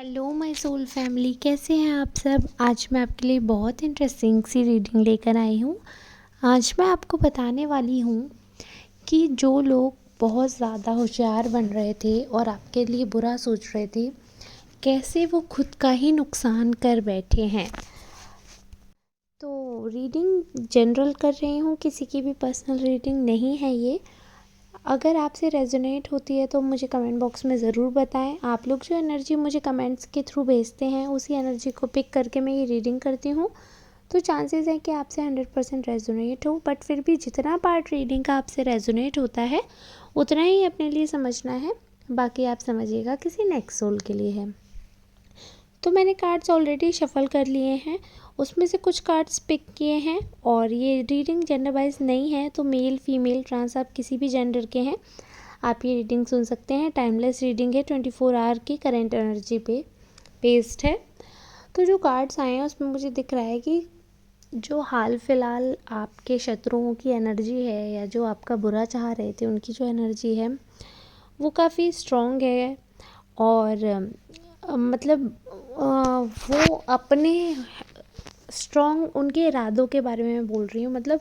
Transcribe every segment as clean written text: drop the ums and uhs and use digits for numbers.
Hello my soul family, कैसे हैं आप सब। आज मैं आपके लिए बहुत इंटरेस्टिंग सी रीडिंग लेकर आई हूँ। आज मैं आपको बताने वाली हूँ कि जो लोग बहुत ज़्यादा होशियार बन रहे थे और आपके लिए बुरा सोच रहे थे, कैसे वो खुद का ही नुकसान कर बैठे हैं। तो रीडिंग जनरल कर रही हूँ, किसी की भी पर्सनल रीडिंग नहीं है ये। अगर आपसे रेजोनेट होती है तो मुझे कमेंट बॉक्स में ज़रूर बताएं। आप लोग जो एनर्जी मुझे कमेंट्स के थ्रू भेजते हैं, उसी एनर्जी को पिक करके मैं ये रीडिंग करती हूँ। तो चांसेस हैं कि आपसे 100% रेजोनेट हो, बट फिर भी जितना पार्ट रीडिंग का आपसे रेजोनेट होता है उतना ही अपने लिए समझना है, बाकी आप समझिएगा किसी नेक्स्ट सोल के लिए है। तो मैंने कार्ड्स ऑलरेडी शफल कर लिए हैं, उसमें से कुछ कार्ड्स पिक किए हैं। और ये रीडिंग जेंडर वाइज नहीं है, तो मेल फीमेल ट्रांस आप किसी भी जेंडर के हैं आप ये रीडिंग सुन सकते हैं। टाइमलेस रीडिंग है, 24 आवर की करंट एनर्जी पे बेस्ड है। तो जो कार्ड्स आए हैं उसमें मुझे दिख रहा है कि जो हाल फिलहाल आपके शत्रुओं की एनर्जी है या जो आपका बुरा चाह रहे थे उनकी जो एनर्जी है वो काफ़ी स्ट्रॉन्ग है। और मतलब वो अपने स्ट्रॉन्ग उनके इरादों के बारे में मैं बोल रही हूँ। मतलब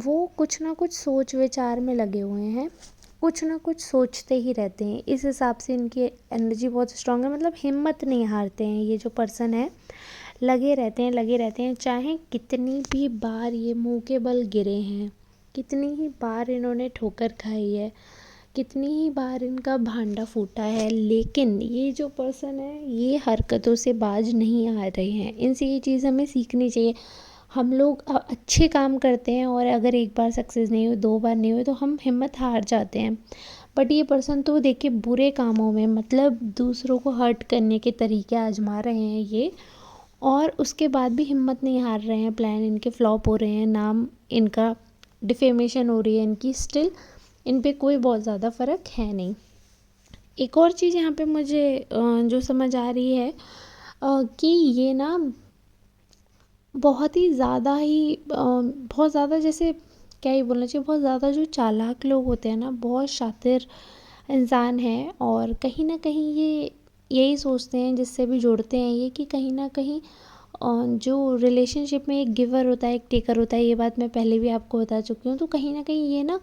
वो कुछ ना कुछ सोच विचार में लगे हुए हैं, कुछ ना कुछ सोचते ही रहते हैं। इस हिसाब से इनकी एनर्जी बहुत स्ट्रॉन्ग है। मतलब हिम्मत नहीं हारते हैं ये जो पर्सन है, लगे रहते हैं लगे रहते हैं। चाहे कितनी भी बार ये मुंह के बल गिरे हैं, कितनी ही बार इन्होंने ठोकर खाई है, कितनी ही बार इनका भांडा फूटा है, लेकिन ये जो पर्सन है ये हरकतों से बाज नहीं आ रहे हैं। इनसे ये चीज़ हमें सीखनी चाहिए। हम लोग अच्छे काम करते हैं और अगर एक बार सक्सेस नहीं हुई, दो बार नहीं हुई, तो हम हिम्मत हार जाते हैं। बट ये पर्सन तो देखिए बुरे कामों में, मतलब दूसरों को हर्ट करने के तरीके आजमा रहे हैं ये, और उसके बाद भी हिम्मत नहीं हार रहे हैं। प्लान इनके फ्लॉप हो रहे हैं, नाम इनका डिफेमेशन हो रही है इनकी, स्टिल इन पे कोई बहुत ज़्यादा फ़र्क है नहीं। एक और चीज़ यहाँ पे मुझे जो समझ आ रही है कि ये ना बहुत ही ज़्यादा ही बहुत ज़्यादा, जैसे क्या ही बोलना चाहिए, बहुत ज़्यादा जो चालाक लोग होते हैं ना, बहुत शातिर इंसान हैं। और कहीं ना कहीं ये यही सोचते हैं, जिससे भी जुड़ते हैं ये, कि कहीं ना कहीं जो रिलेशनशिप में एक गिवर होता है एक टेकर होता है। ये बात मैं पहले भी आपको बता चुकी हूँ। तो कहीं ना कहीं ये ना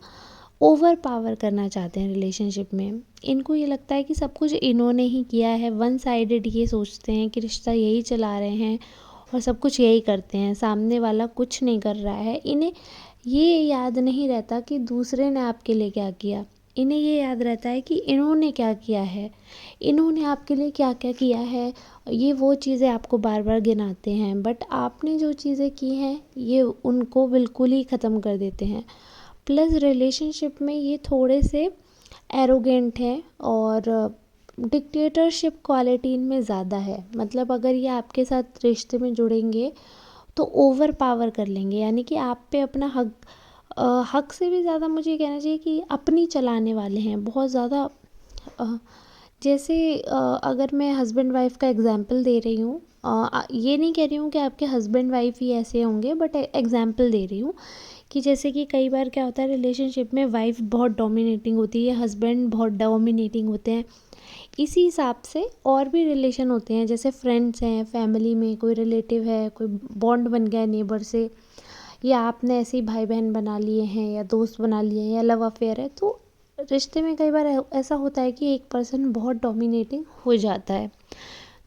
ओवर पावर करना चाहते हैं रिलेशनशिप में। इनको ये लगता है कि सब कुछ इन्होंने ही किया है, वन साइडेड ये सोचते हैं कि रिश्ता यही चला रहे हैं और सब कुछ यही करते हैं, सामने वाला कुछ नहीं कर रहा है। इन्हें ये याद नहीं रहता कि दूसरे ने आपके लिए क्या किया, इन्हें ये याद रहता है कि इन्होंने क्या किया है, इन्होंने आपके लिए क्या क्या किया है। ये वो चीज़ें आपको बार बार गिनाते हैं, बट आपने जो चीज़ें की हैं ये उनको बिल्कुल ही ख़त्म कर देते हैं। प्लस रिलेशनशिप में ये थोड़े से एरोगेंट हैं और डिक्टेटरशिप क्वालिटी इनमें ज़्यादा है। मतलब अगर ये आपके साथ रिश्ते में जुड़ेंगे तो ओवर पावर कर लेंगे, यानी कि आप पे अपना हक, हक से भी ज़्यादा मुझे कहना चाहिए कि अपनी चलाने वाले हैं बहुत ज़्यादा। जैसे अगर मैं हस्बैंड वाइफ का एग्जांपल दे रही हूँ, ये नहीं कह रही हूँ कि आपके हस्बैंड वाइफ ही ऐसे होंगे, बट एग्जांपल दे रही हूँ कि जैसे कि कई बार क्या होता है रिलेशनशिप में, वाइफ बहुत डोमिनेटिंग होती है, हस्बैंड बहुत डोमिनेटिंग होते हैं। इसी हिसाब से और भी रिलेशन होते हैं, जैसे फ्रेंड्स हैं, फैमिली में कोई रिलेटिव है, कोई बॉन्ड बन गया है नेबर से, या आपने ऐसे ही भाई बहन बना लिए हैं या दोस्त बना लिए हैं या लव अफेयर है। तो रिश्ते में कई बार ऐसा होता है कि एक पर्सन बहुत डोमिनेटिंग हो जाता है।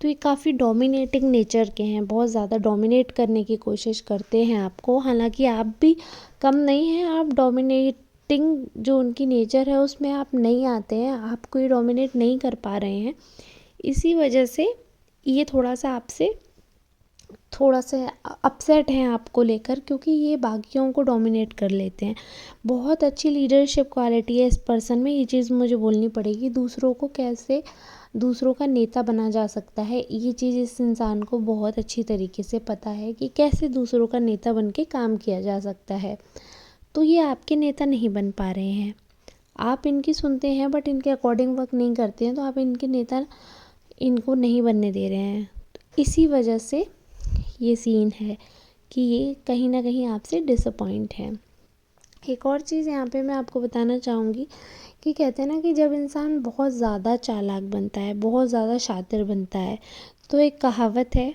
तो ये काफ़ी डोमिनेटिंग नेचर के हैं, बहुत ज़्यादा डोमिनेट करने की कोशिश करते हैं आपको। हालांकि आप भी कम नहीं हैं, आप डोमिनेटिंग जो उनकी नेचर है उसमें आप नहीं आते हैं, आप कोई डोमिनेट नहीं कर पा रहे हैं। इसी वजह से ये थोड़ा सा अपसेट हैं आपको लेकर, क्योंकि ये बाकियों को डोमिनेट कर लेते हैं। बहुत अच्छी लीडरशिप क्वालिटी है इस पर्सन में, ये चीज़ मुझे बोलनी पड़ेगी। दूसरों को कैसे दूसरों का नेता बना जा सकता है, ये चीज़ इस इंसान को बहुत अच्छी तरीके से पता है कि कैसे दूसरों का नेता बन के काम किया जा सकता है। तो ये आपके नेता नहीं बन पा रहे हैं, आप इनकी सुनते हैं बट इनके अकॉर्डिंग वर्क नहीं करते हैं, तो आप इनके नेता इनको नहीं बनने दे रहे हैं। तो इसी वजह से ये सीन है कि ये कहीं ना कहीं आपसे डिसअपॉइंट है। एक और चीज़ यहाँ पे मैं आपको बताना चाहूँगी कि कहते हैं ना कि जब इंसान बहुत ज़्यादा चालाक बनता है, बहुत ज़्यादा शातिर बनता है, तो एक कहावत है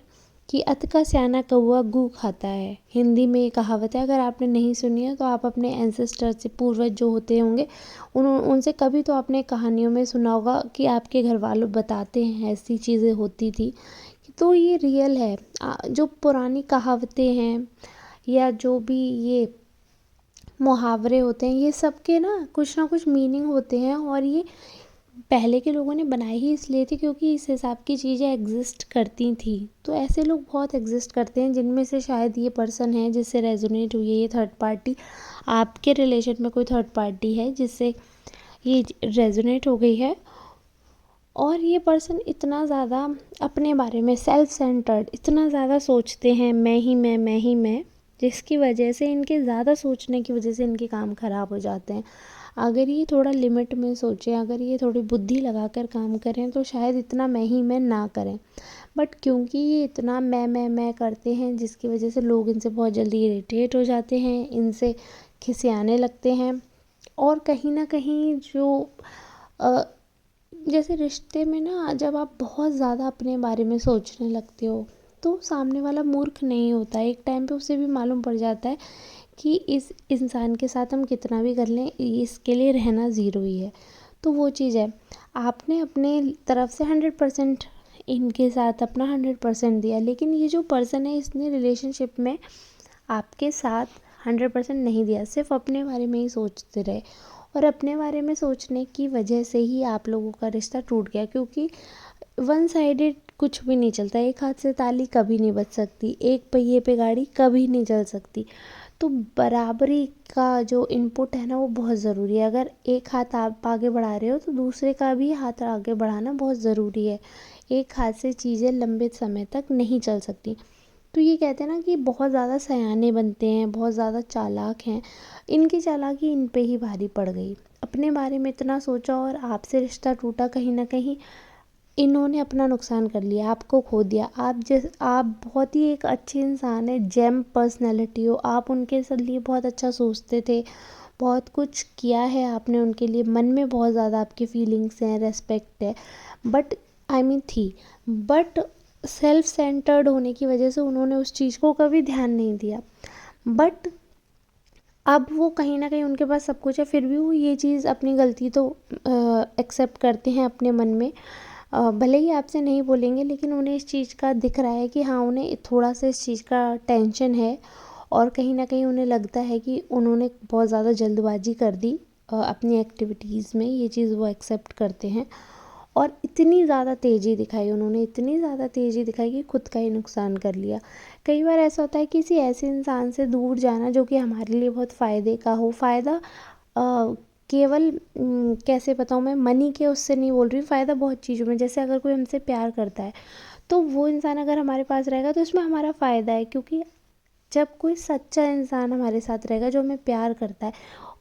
कि अत का स्याना कौआ गू खाता है। हिंदी में ये कहावत है, अगर आपने नहीं सुनी है तो आप अपने एंसेस्टर से, पूर्वज जो होते होंगे उनसे कभी तो आपने कहानियों में सुना होगा कि आपके घर वालों बताते हैं ऐसी चीज़ें होती थी। तो ये रियल है। जो पुरानी कहावतें हैं या जो भी ये मुहावरे होते हैं, ये सब के ना कुछ मीनिंग होते हैं, और ये पहले के लोगों ने बनाए ही इसलिए थे क्योंकि इस हिसाब की चीज़ें एग्जिस्ट करती थी। तो ऐसे लोग बहुत एग्जिस्ट करते हैं, जिनमें से शायद ये पर्सन है जिससे रेजोनेट हुई है ये थर्ड पार्टी। आपके रिलेशन में कोई थर्ड पार्टी है जिससे ये रेजोनेट हो गई है, और ये पर्सन इतना ज़्यादा अपने बारे में सेल्फ सेंटर्ड, इतना ज़्यादा सोचते हैं मैं ही मैं, जिसकी वजह से इनके ज़्यादा सोचने की वजह से इनके काम ख़राब हो जाते हैं। अगर ये थोड़ा लिमिट में सोचें, अगर ये थोड़ी बुद्धि लगाकर काम करें तो शायद इतना मैं ही मैं ना करें। बट क्योंकि ये इतना मैं करते हैं, जिसकी वजह से लोग इनसे बहुत जल्दी इरिटेट हो जाते हैं, इनसे खिसियाने लगते हैं। और कहीं ना कहीं जो जैसे रिश्ते में ना, जब आप बहुत ज़्यादा अपने बारे में सोचने लगते हो तो सामने वाला मूर्ख नहीं होता है। एक टाइम पे उसे भी मालूम पड़ जाता है कि इस इंसान के साथ हम कितना भी कर लें, इसके लिए रहना ज़ीरो ही है। तो वो चीज़ है, आपने अपने तरफ से 100% इनके साथ अपना 100% दिया, लेकिन ये जो पर्सन है इसने रिलेशनशिप में आपके साथ 100% नहीं दिया, सिर्फ अपने बारे में ही सोचते रहे। और अपने बारे में सोचने की वजह से ही आप लोगों का रिश्ता टूट गया, क्योंकि वन साइडेड कुछ भी नहीं चलता। एक हाथ से ताली कभी नहीं बज सकती, एक पहिए पे गाड़ी कभी नहीं चल सकती। तो बराबरी का जो इनपुट है ना वो बहुत ज़रूरी है। अगर एक हाथ आप आगे बढ़ा रहे हो तो दूसरे का भी हाथ आगे बढ़ाना बहुत ज़रूरी है। एक हाथ से चीज़ें लंबे समय तक नहीं चल सकती। तो ये कहते हैं ना कि बहुत ज़्यादा सयाने बनते हैं, बहुत ज़्यादा चालाक हैं। इनकी चालाकी इन पे ही भारी पड़ गई। अपने बारे में इतना सोचा और आपसे रिश्ता टूटा। कहीं ना कहीं इन्होंने अपना नुकसान कर लिया, आपको खो दिया। आप बहुत ही एक अच्छे इंसान है, जेम पर्सनैलिटी हो आप, उनके लिए बहुत अच्छा सोचते थे, बहुत कुछ किया है आपने उनके लिए, मन में बहुत ज़्यादा आपकी फीलिंग्स हैं, रेस्पेक्ट है। बट थी, बट सेल्फ सेंटर्ड होने की वजह से उन्होंने उस चीज़ को कभी ध्यान नहीं दिया। बट अब वो कहीं ना कहीं उनके पास सब कुछ है, फिर भी वो ये चीज़ अपनी गलती तो एक्सेप्ट करते हैं अपने मन में। भले ही आपसे नहीं बोलेंगे, लेकिन उन्हें इस चीज़ का दिख रहा है कि हाँ, उन्हें थोड़ा सा इस चीज़ का टेंशन है, और कहीं ना कहीं उन्हें लगता है कि उन्होंने बहुत ज़्यादा जल्दबाजी कर दी अपनी एक्टिविटीज़ में। ये चीज़ वो एक्सेप्ट करते हैं, और इतनी ज़्यादा तेज़ी दिखाई उन्होंने, इतनी ज़्यादा तेज़ी दिखाई कि खुद का ही नुकसान कर लिया। कई बार ऐसा होता है किसी ऐसे इंसान से दूर जाना जो कि हमारे लिए बहुत फ़ायदे का हो। फ़ायदा केवल कैसे बताऊँ मैं, मनी के उससे नहीं बोल रही, फ़ायदा बहुत चीज़ों में। जैसे अगर कोई हमसे प्यार करता है तो वो इंसान अगर हमारे पास रहेगा तो इसमें हमारा फ़ायदा है, क्योंकि जब कोई सच्चा इंसान हमारे साथ रहेगा जो हमें प्यार करता है,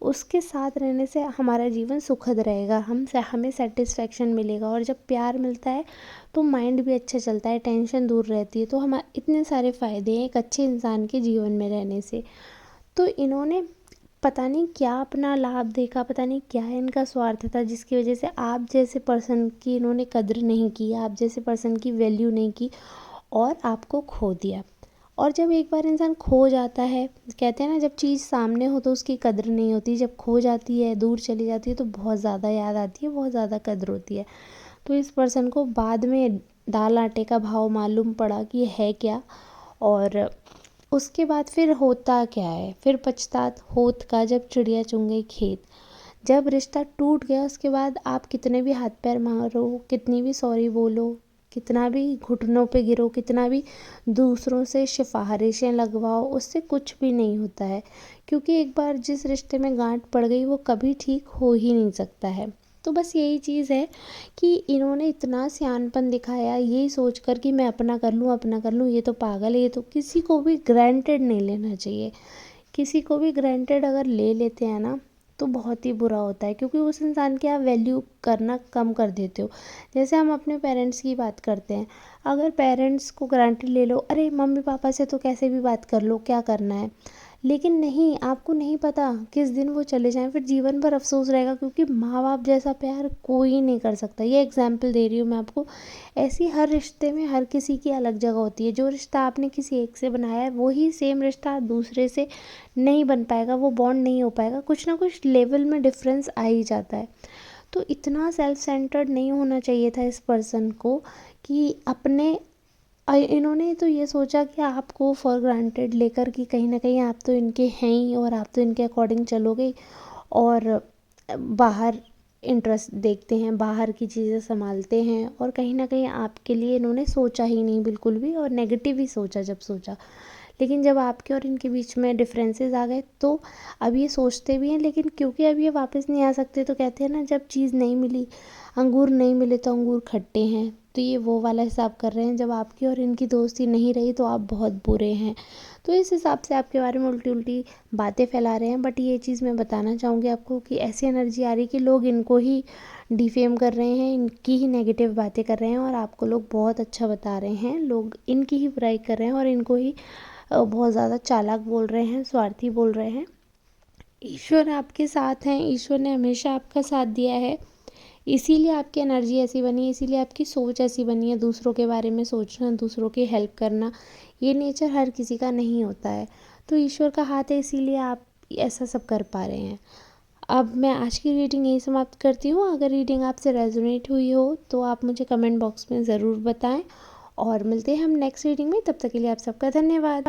उसके साथ रहने से हमारा जीवन सुखद रहेगा, हमें सेटिस्फेक्शन मिलेगा। और जब प्यार मिलता है तो माइंड भी अच्छा चलता है, टेंशन दूर रहती है। तो हम इतने सारे फ़ायदे हैं एक अच्छे इंसान के जीवन में रहने से। तो इन्होंने पता नहीं क्या अपना लाभ देखा, पता नहीं क्या इनका स्वार्थ था, जिसकी वजह से आप जैसे पर्सन की इन्होंने कद्र नहीं की, आप जैसे पर्सन की वैल्यू नहीं की, और आपको खो दिया। और जब एक बार इंसान खो जाता है, कहते हैं ना जब चीज़ सामने हो तो उसकी कद्र नहीं होती, जब खो जाती है, दूर चली जाती है तो बहुत ज़्यादा याद आती है, बहुत ज़्यादा कद्र होती है। तो इस पर्सन को बाद में दाल आटे का भाव मालूम पड़ा कि है क्या, और उसके बाद फिर होता क्या है, फिर पछतात होत का जब चिड़िया चुन गई खेत। जब रिश्ता टूट गया उसके बाद आप कितने भी हाथ पैर मारो, कितनी भी सॉरी बोलो, कितना भी घुटनों पे गिरो, कितना भी दूसरों से सिफारिशें लगवाओ, उससे कुछ भी नहीं होता है। क्योंकि एक बार जिस रिश्ते में गांठ पड़ गई वो कभी ठीक हो ही नहीं सकता है। तो बस यही चीज़ है कि इन्होंने इतना सियानपन दिखाया यही सोचकर कि मैं अपना कर लूँ, अपना कर लूँ, ये तो पागल है। ये तो किसी को भी ग्रांटेड नहीं लेना चाहिए। किसी को भी ग्रांटेड अगर ले लेते हैं ना तो बहुत ही बुरा होता है, क्योंकि उस इंसान की आप वैल्यू करना कम कर देते हो। जैसे हम अपने पेरेंट्स की बात करते हैं, अगर पेरेंट्स को ग्रांटेड ले लो, अरे मम्मी पापा से तो कैसे भी बात कर लो, क्या करना है। लेकिन नहीं, आपको नहीं पता किस दिन वो चले जाएं, फिर जीवन भर अफसोस रहेगा, क्योंकि माँ बाप जैसा प्यार कोई नहीं कर सकता। ये एग्जाम्पल दे रही हूँ मैं आपको। ऐसी हर रिश्ते में हर किसी की अलग जगह होती है। जो रिश्ता आपने किसी एक से बनाया है वही सेम रिश्ता दूसरे से नहीं बन पाएगा, वो बॉन्ड नहीं हो पाएगा, कुछ ना कुछ लेवल में डिफरेंस आ ही जाता है। तो इतना सेल्फ सेंटर्ड नहीं होना चाहिए था इस पर्सन को कि अपने इन्होंने तो ये सोचा कि आपको फॉर ग्रांटेड लेकर कि कहीं ना कहीं आप तो इनके हैं ही और आप तो इनके अकॉर्डिंग चलोगे, और बाहर इंटरेस्ट देखते हैं, बाहर की चीज़ें संभालते हैं, और कहीं ना कहीं आपके लिए इन्होंने सोचा ही नहीं बिल्कुल भी, और नेगेटिव ही सोचा जब सोचा। लेकिन जब आपके और इनके बीच में डिफरेंसेस आ गए तो अब ये सोचते भी हैं, लेकिन क्योंकि अब ये वापस नहीं आ सकते तो कहते हैं ना, जब चीज़ नहीं मिली, अंगूर नहीं मिले तो अंगूर खट्टे हैं। तो ये वो वाला हिसाब कर रहे हैं, जब आपकी और इनकी दोस्ती नहीं रही तो आप बहुत बुरे हैं। तो इस हिसाब से आपके बारे में उल्टी उल्टी बातें फैला रहे हैं। बट ये चीज़ मैं बताना चाहूँगी आपको कि ऐसी एनर्जी आ रही है कि लोग इनको ही डिफेम कर रहे हैं, इनकी ही नेगेटिव बातें कर रहे हैं, और आपको लोग बहुत अच्छा बता रहे हैं। लोग इनकी ही बुराई कर रहे हैं और इनको ही बहुत ज़्यादा चालाक बोल रहे हैं, स्वार्थी बोल रहे हैं। ईश्वर आपके साथ हैं, ईश्वर ने हमेशा आपका साथ दिया है, इसीलिए आपकी एनर्जी ऐसी बनी है, इसीलिए आपकी सोच ऐसी बनी है, दूसरों के बारे में सोचना, दूसरों की हेल्प करना। ये नेचर हर किसी का नहीं होता है, तो ईश्वर का हाथ है, इसीलिए आप ऐसा सब कर पा रहे हैं। अब मैं आज की रीडिंग यही समाप्त करती हूँ। अगर रीडिंग आपसे रेजोनेट हुई हो तो आप मुझे कमेंट बॉक्स में ज़रूर बताएं, और मिलते हैं हम नेक्स्ट रीडिंग में। तब तक के लिए आप सबका धन्यवाद।